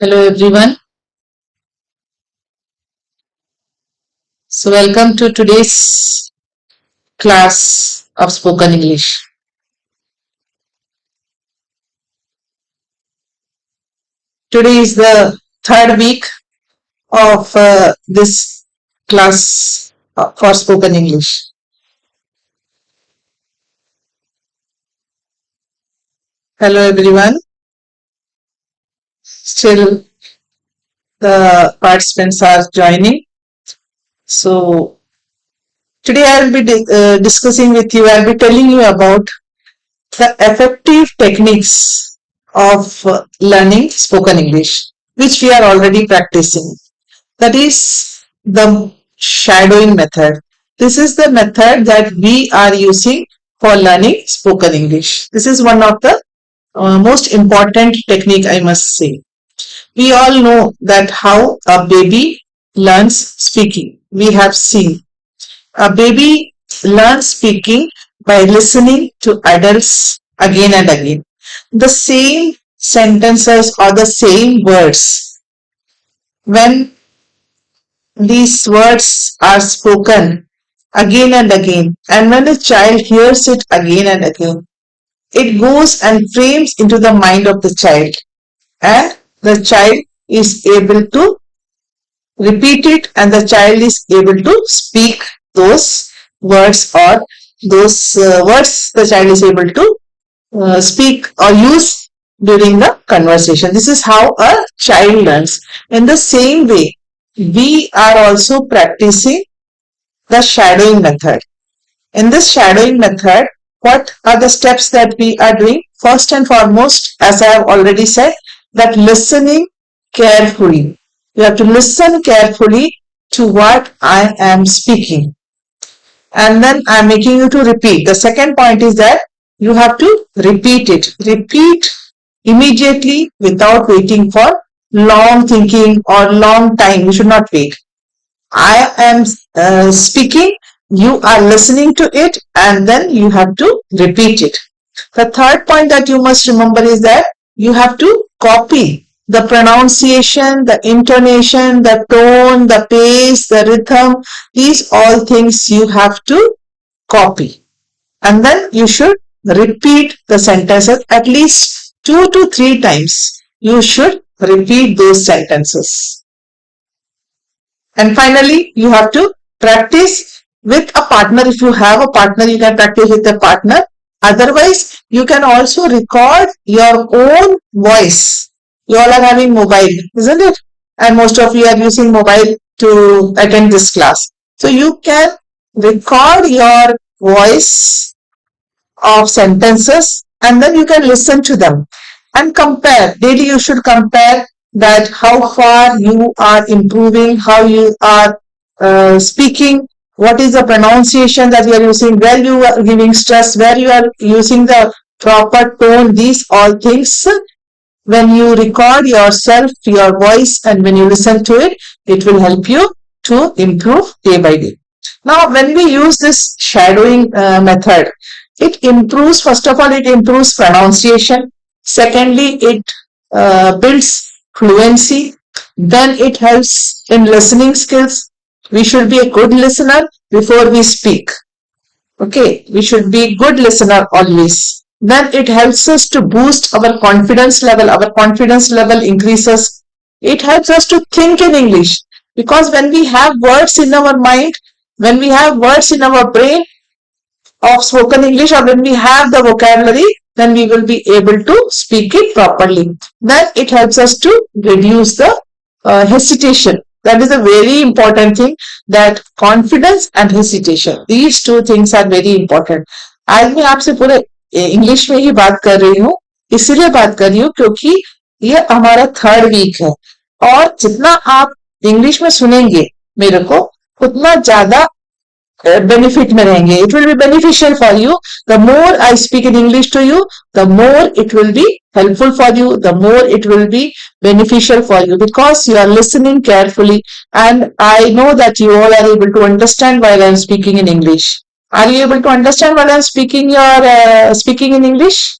Hello everyone. So welcome to today's class of spoken English. Today is the third week of this class for spoken English. Hello everyone. Still the participants are joining. So today I will be discussing with you, I will be telling you about the effective techniques of learning spoken English, which we are already practicing. That is the shadowing method. This is the method that we are using for learning spoken English. This is one of the most important technique, I must say. We all know that how a baby learns speaking. We have seen a baby learns speaking by listening to adults again and again. The same sentences or the same words. When these words are spoken again and again, and when a child hears it again and again, it goes and frames into the mind of the child, and the child is able to repeat it, and the child is able to speak those words, or those words the child is able to speak or use during the conversation. This is how a child learns. In the same way, we are also practicing the shadowing method. In this shadowing method, what are the steps that we are doing? First and foremost, as I have already said, that listening carefully. You have to listen carefully to what I am speaking. And then I am making you to repeat. The second point is that you have to repeat it. Repeat immediately without waiting for long thinking or long time. You should not wait. I am speaking, you are listening to it, and then you have to repeat it. The third point that you must remember is that you have to copy the pronunciation, the intonation, the tone, the pace, the rhythm. These all things you have to copy. And then you should repeat the sentences at least 2 to 3 times. You should repeat those sentences. And finally, you have to practice with a partner. If you have a partner, you can practice with a partner. Otherwise, you can also record your own voice. You all are having mobile, isn't it? And most of you are using mobile to attend this class. So you can record your voice of sentences, and then you can listen to them and compare. Daily you should compare that how far you are improving, how you are speaking, what is the pronunciation that you are using, where you are giving stress, where you are using the proper tone. These all things, when you record yourself, your voice, and when you listen to it, it will help you to improve day by day. Now, when we use this shadowing method, it improves, first of all, it improves pronunciation. Secondly, it builds fluency. Then it helps in listening skills. We should be a good listener before we speak. Okay, we should be good listener always. Then it helps us to boost our confidence level. Our confidence level increases. It helps us to think in English, because when we have words in our mind, when we have words in our brain of spoken English, or when we have the vocabulary, then we will be able to speak it properly. Then it helps us to reduce the hesitation. That is a very important thing, that confidence and hesitation. These two things are very important. आज मैं आपसे पूरे English में ही बात कर रही हूँ, इसलिए बात कर रही हूँ क्योंकि ये हमारा थर्ड वीक है, और जितना आप इंग्लिश में सुनेंगे मेरे को, उतना ज्यादा benefit में रहेंगे. It will be beneficial for you. The more I speak in English to you, the more it will be helpful for you, the more it will be beneficial for you, because you are listening carefully, and I know that you all are able to understand while I am speaking in English. Are you able to understand while I am speaking speaking in English?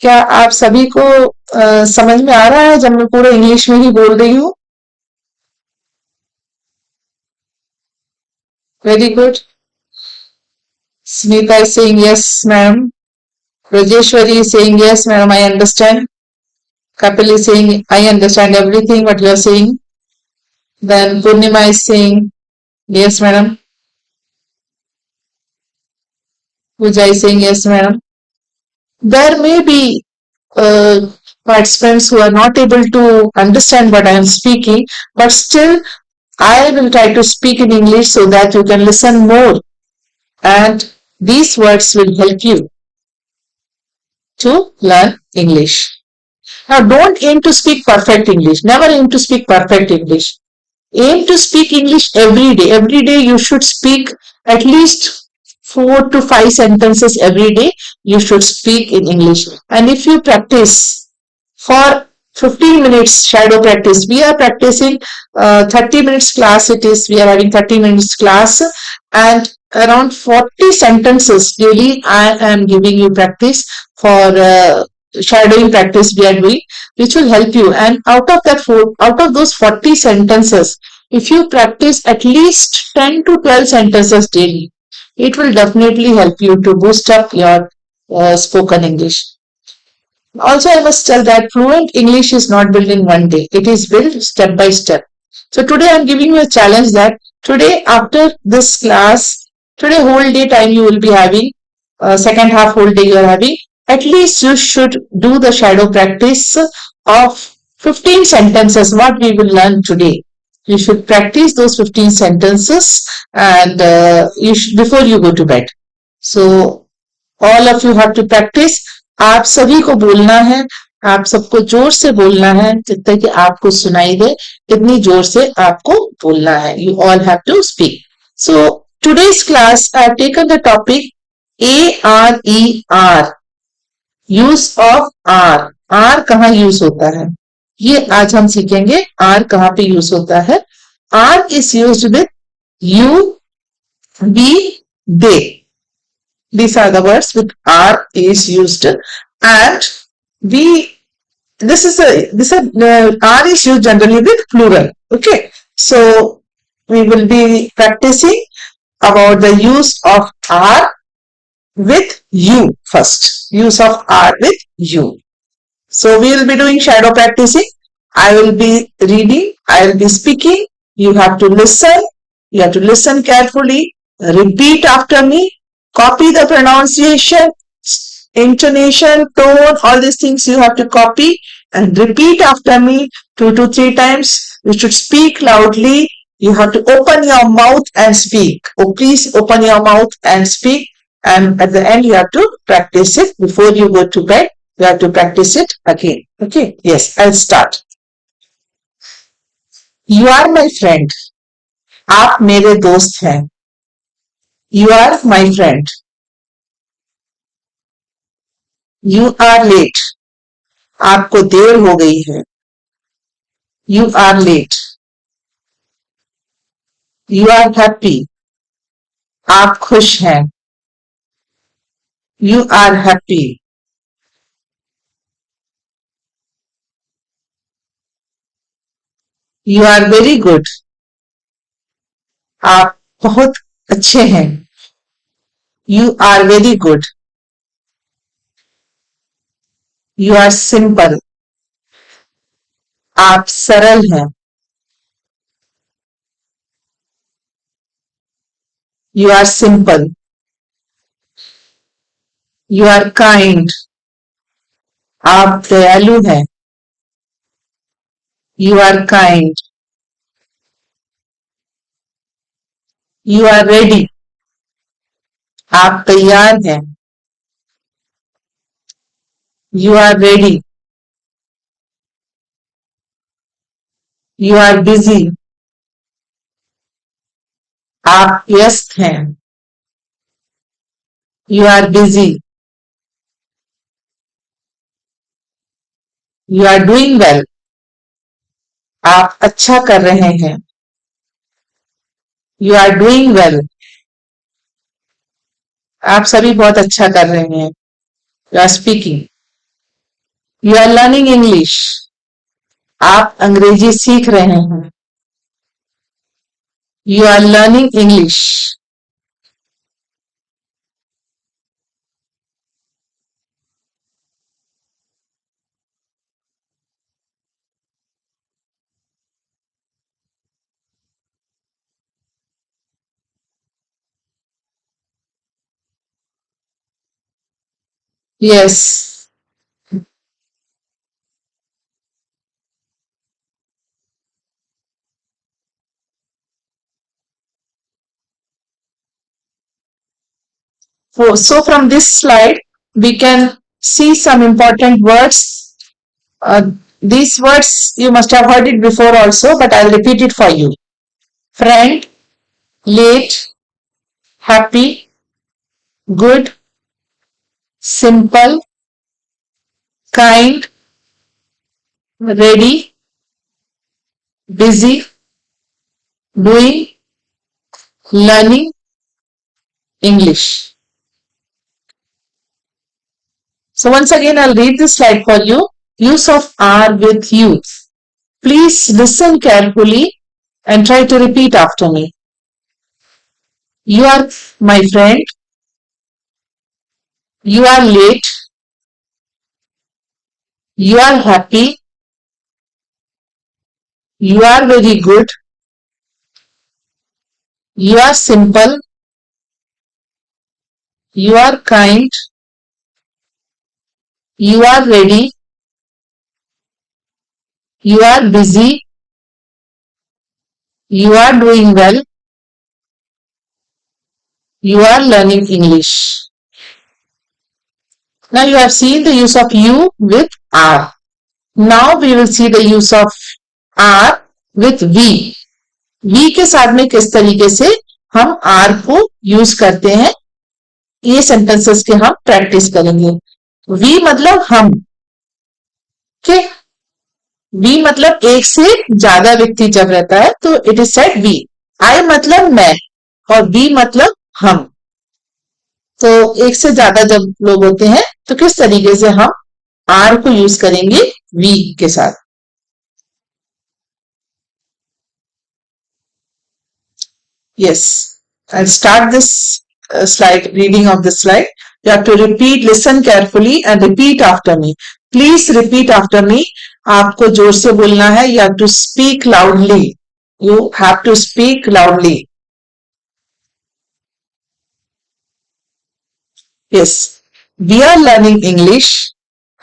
क्या आप सभी को समझ में आ रहा है जब मैं पूरे इंग्लिश में ही बोल रही हूँ? Very good. Smita is saying yes, ma'am. Rajeshwari is saying yes, madam, I understand. Kapil is saying I understand everything what you are saying. Then Purnima is saying yes, madam. Pooja is saying yes, madam. There may be uh, participants who are not able to understand what I am speaking, but still I will try to speak in English so that you can listen more, and these words will help you to learn English. Now, don't aim to speak perfect English. Never aim to speak perfect English. Aim to speak English every day. Every day you should speak at least 4 to 5 sentences every day. You should speak in English. And if you practice for 15 minutes shadow practice, we are practicing 30 minutes class. It is, we are having 30 minutes class, and around 40 sentences daily I am giving you practice for shadowing practice we are doing, which will help you. And out of those 40 sentences, if you practice at least 10 to 12 sentences daily, it will definitely help you to boost up your spoken English. Also, I must tell that fluent English is not built in one day. It is built step by step. So today I'm giving you a challenge that today after this class, today whole day time you will be having, second half whole day you are having, at least you should do the shadow practice of 15 sentences what we will learn today. You should practice those 15 sentences, and before you go to bed. So all of you have to practice. आप सभी को बोलना है, आप सबको जोर से बोलना है, जितना कि आपको सुनाई दे इतनी जोर से आपको बोलना है. You all have to speak. So today's class I have taken the topic ARER, use of R. R कहाँ यूज होता है, ये आज हम सीखेंगे. R कहाँ पे यूज होता है. R is used with you, we, they. These are the words with R is used, and we. R is used generally with plural. Okay, so we will be practicing about the use of R with you first. Use of R with you. So we will be doing shadow practicing. I will be reading, I will be speaking. You have to listen. You have to listen carefully. Repeat after me. Copy the pronunciation, intonation, tone, all these things you have to copy and repeat after me 2 to 3 times. You should speak loudly. You have to open your mouth and speak. Oh, please open your mouth and speak. And at the end, you have to practice it before you go to bed. You have to practice it again. Okay. Yes, I'll start. You are my friend. आप मेरे दोस्त हैं. You are my friend. You are late. आपको देर हो गई है. You are late. You are happy. आप खुश हैं. You are happy. You are very good. आप बहुत अच्छे हैं. You are very good. You are simple. आप सरल हैं. You are simple. You are kind. आप दयालु हैं. You are kind. You are ready. आप तैयार हैं. You are ready. You are busy. आप व्यस्त हैं. You are busy. You are doing well. आप अच्छा कर रहे हैं. You are doing well. आप सभी बहुत अच्छा कर रहे हैं. You are speaking. You are learning English. आप अंग्रेजी सीख रहे हैं. You are learning English. Yes. So from this slide, we can see some important words. These words you must have heard it before also, but I'll repeat it for you. Friend, late, happy, good, simple, kind, ready, busy, doing, learning English. So once again, I'll read this slide for you. Use of are with you. Please listen carefully and try to repeat after me. You are my friend. You are late. You are happy. You are very good. You are simple. You are kind. You are ready. You are busy. You are doing well. You are learning English. Now you have seen the use of you with are. Now we will see the use of are with we. We के साथ में किस तरीके से हम are को use करते हैं, ये सेंटेंसेस के हम प्रैक्टिस करेंगे. वी मतलब हम. ओके. वी मतलब एक से ज्यादा व्यक्ति जब रहता है तो इट इज सेड वी. आई मतलब मैं और वी मतलब हम. तो एक से ज्यादा जब लोग होते हैं तो किस तरीके से हम आर को यूज करेंगे वी के साथ. Yes, I'll start this slide, reading of the slide. You have to repeat, listen carefully and repeat after me. Please repeat after me. आपको जोर से बोलना है. You have to speak loudly. You have to speak loudly. Yes. We are learning English.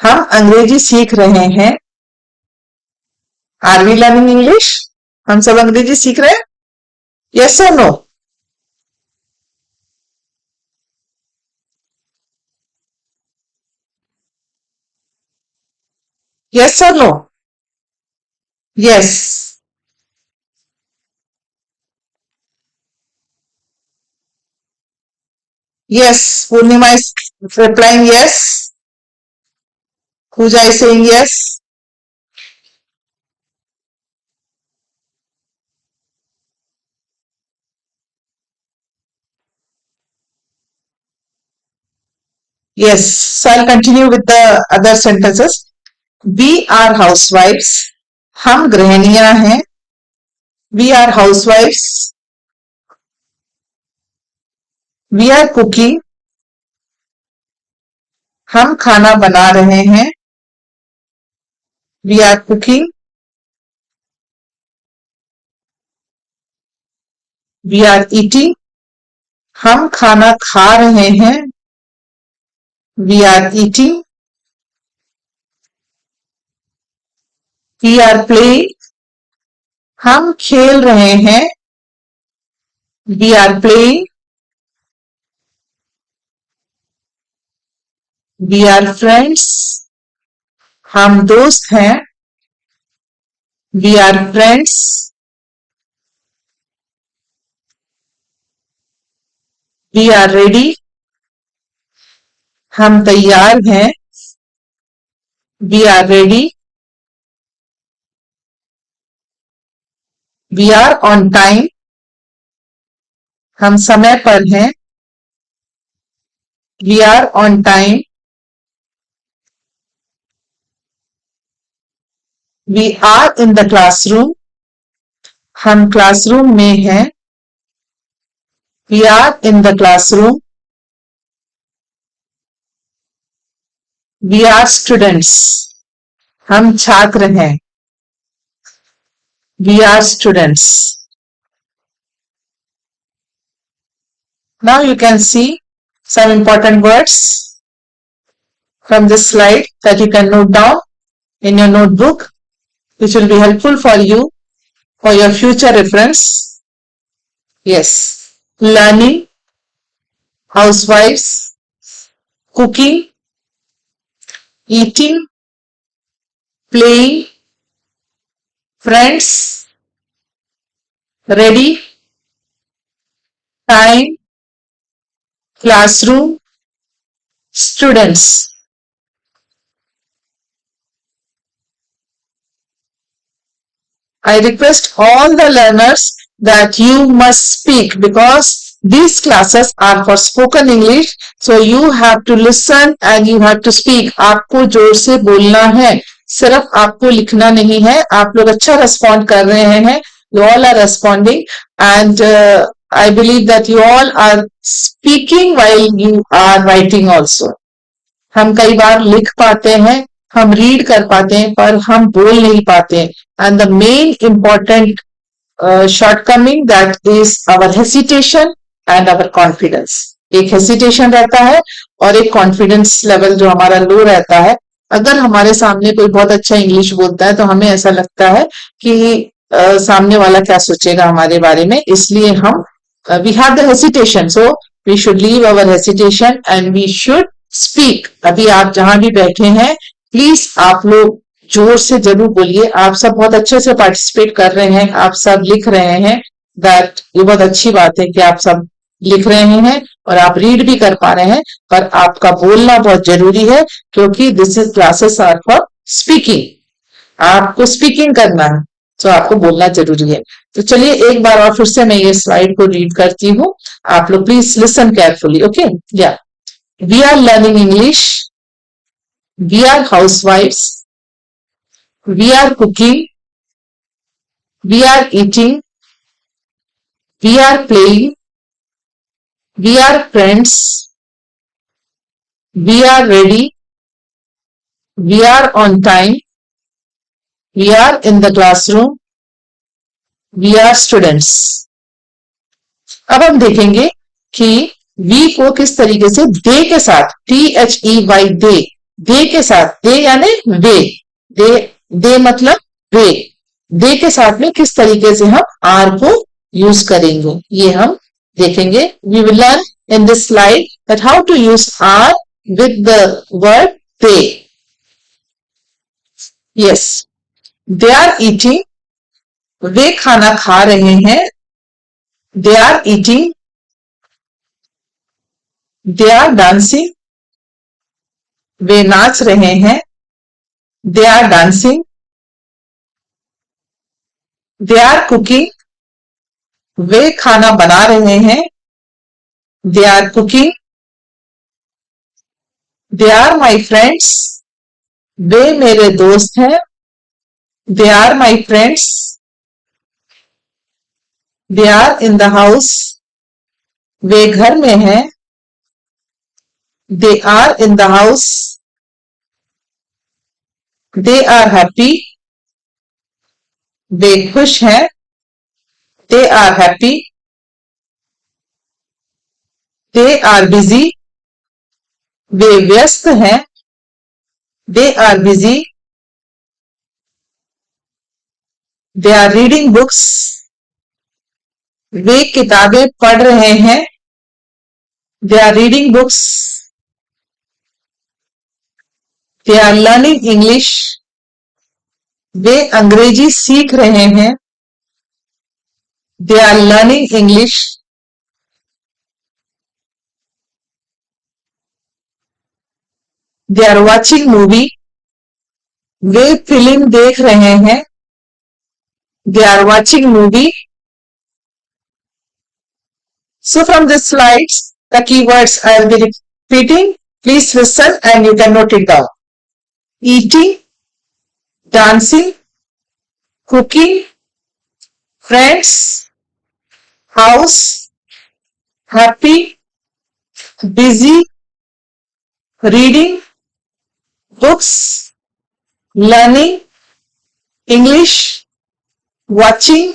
हम अंग्रेजी सीख रहे हैं. Are we learning English? हम सब अंग्रेजी सीख रहे हैं. Yes or no? Yes or no? Yes. Yes. Purnima is replying yes. Pooja is saying yes. Yes. So I'll continue with the other sentences. We are housewives. हम गृहिणियां हैं. We are housewives. We are cooking. हम खाना बना रहे हैं. We are cooking. We are eating. हम खाना खा रहे हैं. We are eating. We are playing. हम खेल रहे हैं. We are playing. We are friends. हम दोस्त हैं. We are friends. We are ready. हम तैयार हैं. We are ready. We are on time. हम समय पर हैं. We are on time. We are in the classroom. हम क्लासरूम में हैं. We are in the classroom. We are students. हम छात्र हैं. We are students. Now you can see some important words from this slide that you can note down in your notebook, which will be helpful for you for your future reference. Yes, learning, housewives, cooking, eating, playing, friends, ready, time, classroom, students. I request all the learners that you must speak because these classes are for spoken English. So you have to listen and you have to speak. आपको जोर से बोलना है, सिर्फ आपको लिखना नहीं है. आप लोग अच्छा रेस्पॉन्ड कर रहे हैं. You all are responding and I believe that you all are speaking while you are writing also. हम कई बार लिख पाते हैं, हम रीड कर पाते हैं, पर हम बोल नहीं पाते. And the main important shortcoming that is our hesitation and our confidence. एक hesitation रहता है और एक confidence level जो हमारा लो रहता है. अगर हमारे सामने कोई बहुत अच्छा इंग्लिश बोलता है तो हमें ऐसा लगता है कि सामने वाला क्या सोचेगा हमारे बारे में, इसलिए हम we have the hesitation, so we should leave our hesitation and we should speak. अभी आप जहां भी बैठे हैं, प्लीज आप लोग जोर से जरूर बोलिए. आप सब बहुत अच्छे से पार्टिसिपेट कर रहे हैं, आप सब लिख रहे हैं. दैट ये बहुत अच्छी बात है कि आप सब लिख रहे हैं और आप रीड भी कर पा रहे हैं, पर आपका बोलना बहुत जरूरी है क्योंकि this is classes are for speaking. आपको स्पीकिंग करना है तो आपको बोलना जरूरी है. तो चलिए एक बार और फिर से मैं ये स्लाइड को रीड करती हूँ. आप लोग please listen carefully. Okay, yeah we are learning English. We are हाउसवाइफ्स. We are cooking. We are eating. We are playing. We are friends. We are ready. We are on time. We are in the classroom. We are students. अब हम देखेंगे कि we को किस तरीके से दे के साथ, THEY दे के साथ, दे यानी वे, दे मतलब वे, दे के साथ में किस तरीके से हम आर को यूज करेंगे ये हम देखेंगे. We will learn in this slide that how to use are with the word they. Yes, they are eating. वे खाना खा रहे हैं. They are eating. They are dancing. वे नाच रहे हैं. They are dancing. They are cooking. वे खाना बना रहे हैं. They are cooking. They are my friends. वे मेरे दोस्त हैं. They are my friends. They are in the house. वे घर में हैं. They are in the house. They are happy. वे खुश हैं. They are happy. They are busy. वे व्यस्त हैं. They are busy. They are reading books. वे किताबें पढ़ रहे हैं. They are reading books. They are learning English. वे अंग्रेजी सीख रहे हैं. They are learning English. They are watching movie. Way film देख रहे हैं. They are watching movie. So from the slides, the keywords I will be repeating. Please listen and you can note it down. Eating, dancing, cooking, friends, house, happy, busy, reading, books, learning, English, watching,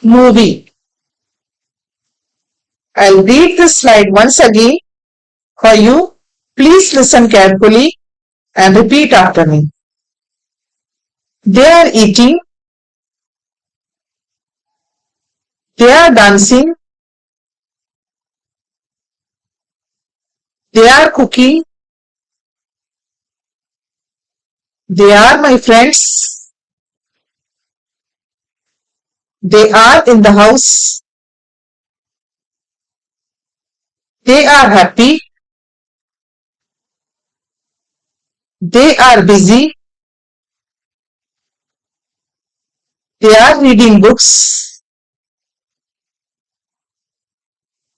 movie. I'll read this slide once again for you. Please listen carefully and repeat after me. They are eating, they are dancing, they are cooking, they are my friends, they are in the house, they are happy, they are busy, they are reading books,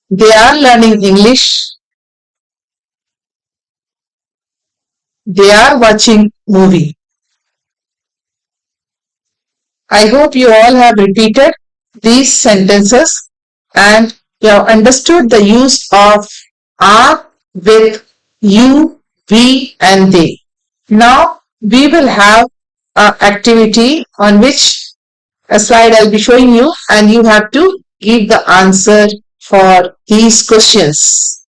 they are learning English, they are watching movie. I hope you all have repeated these sentences and you have understood the use of are with you, we and they. Now we will have an activity on which a slide I'll be showing you and you have to give the answer for these questions.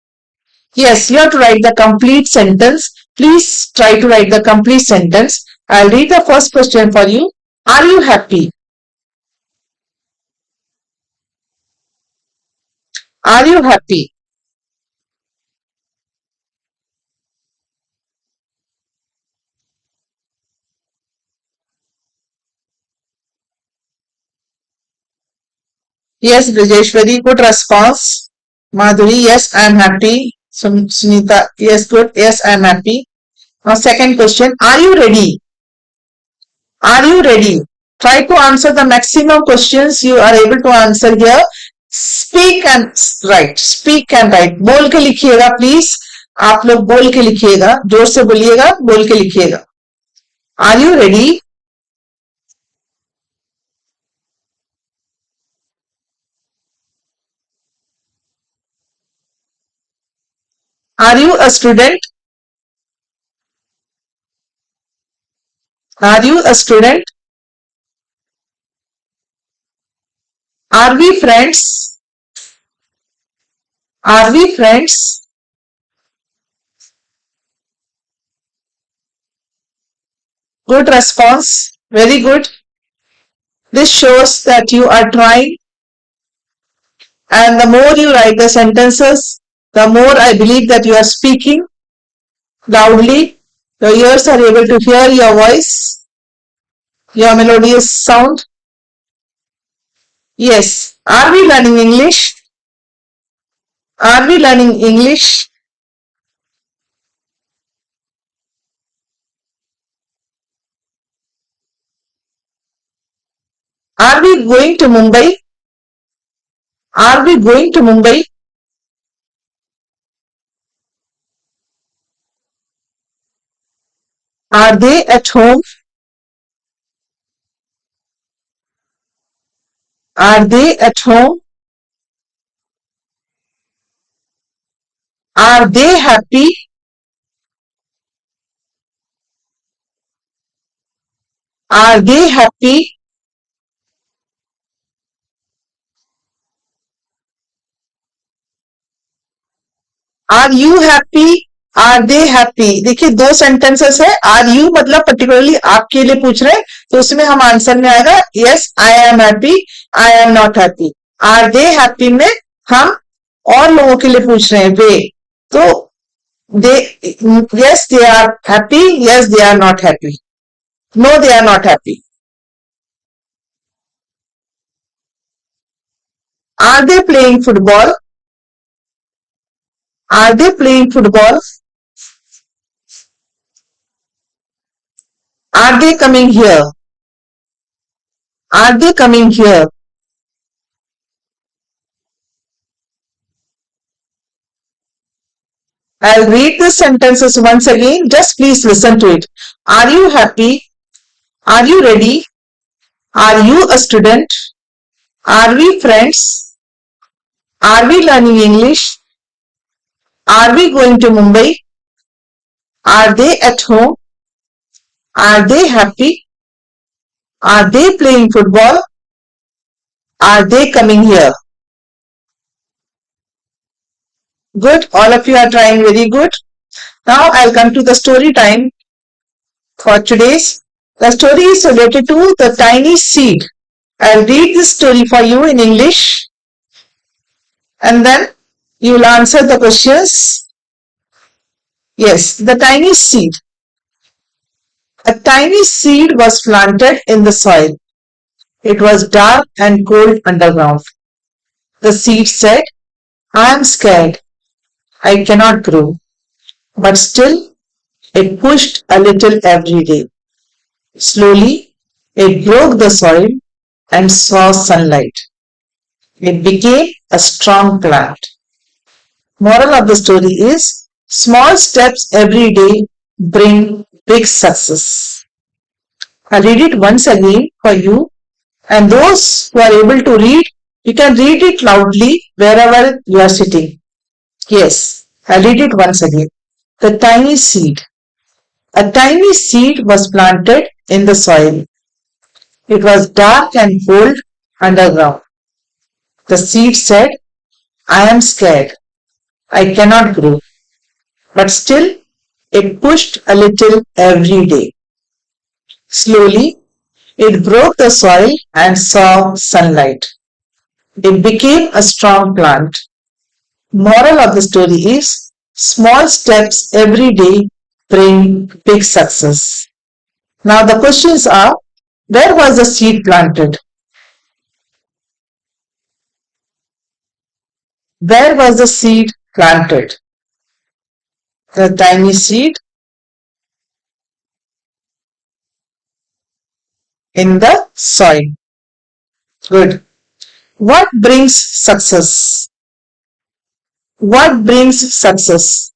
Yes, you have to write the complete sentence. Please try to write the complete sentence. I'll read the first question for you. Are you happy? Are you happy? Yes, Brijesh, very good response. Madhuri, yes, I am happy. Sunita, yes, good. Yes, I am happy. Now, second question, are you ready? Are you ready? Try to answer the maximum questions you are able to answer here. Speak and write. Speak and write. बोल के लिखिएगा please. आप लोग बोल के लिखिएगा. जोर से बोलिएगा, बोल के लिखिएगा. Are you ready? Are you a student? Are you a student? Are we friends? Are we friends? Good response. Very good. This shows that you are trying, and the more you write the sentences, the more I believe that you are speaking loudly. Your ears are able to hear your voice, your melodious sound. Yes. Are we learning English? Are we learning English? Are we going to Mumbai? Are we going to Mumbai? Are they at home? Are they at home? Are they happy? Are they happy? Are you happy? Are they happy? देखिए दो sentences है. Are you मतलब particularly आपके लिए पूछ रहे हैं, तो उसमें हम आंसर में आएगा yes I am happy, I am not happy. Are they happy में हम और लोगों के लिए पूछ रहे हैं वे, तो they yes they are happy, yes they are not happy, no they are not happy. Are they playing football? Are they playing football? Are they coming here? Are they coming here? I'll read the sentences once again. Just please listen to it. Are you happy? Are you ready? Are you a student? Are we friends? Are we learning English? Are we going to Mumbai? Are they at home? Are they happy? Are they playing football? Are they coming here? Good. All of you are trying very good. Now I'll come to the story time for today's. The story is related to the tiny seed. I'll read this story for you in English and then you will answer the questions. Yes, the tiny seed. A tiny seed was planted in the soil. It was dark and cold underground. The seed said, I am scared. I cannot grow. But still, it pushed a little every day. Slowly, it broke the soil and saw sunlight. It became a strong plant. Moral of the story is, small steps every day bring big success. I'll read it once again for you, and those who are able to read, you can read it loudly wherever you are sitting. Yes, I'll read it once again. The tiny seed. A tiny seed was planted in the soil. It was dark and cold underground. The seed said, I am scared. I cannot grow. But still, it pushed a little every day. Slowly, it broke the soil and saw sunlight. It became a strong plant. Moral of the story is, small steps every day bring big success. Now the questions are, where was the seed planted? Where was the seed planted? The tiny seed in the soil. Good. What brings success? What brings success?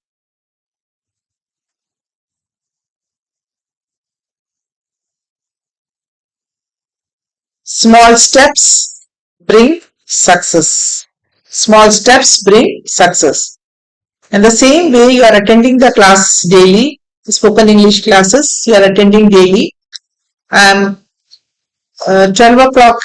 Small steps bring success. Small steps bring success. In the same way, you are attending the class daily, spoken English classes, you are attending daily. 12 o'clock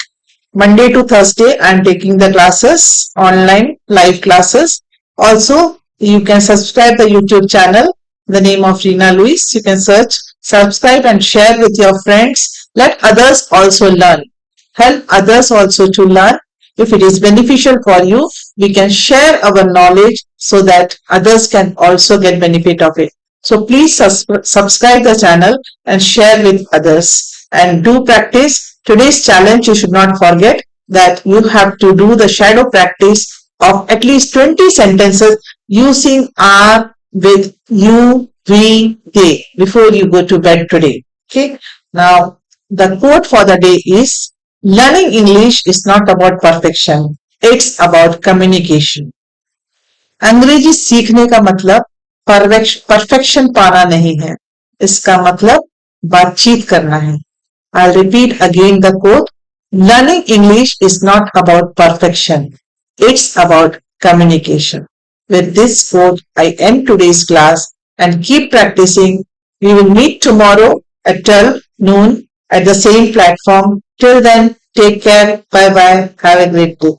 Monday to Thursday, I am taking the classes, online live classes. Also, you can subscribe the YouTube channel, the name of Reena Louise. You can search, subscribe and share with your friends. Let others also learn. Help others also to learn. If it is beneficial for you, we can share our knowledge so that others can also get benefit of it. So please subscribe the channel and share with others and do practice. Today's challenge, you should not forget that you have to do the shadow practice of at least 20 sentences using are with you, we, they before you go to bed today. Okay. Now the quote for the day is, learning English is not about perfection. It's about communication. अंग्रेजी सीखने का मतलब perfection पाना नहीं है. इसका मतलब बातचीत करना है. I'll repeat again the quote. Learning English is not about perfection. It's about communication. With this quote, I end today's class and keep practicing. We will meet tomorrow at 12 noon at the same platform. Till then, take care. Bye bye. Have a great day.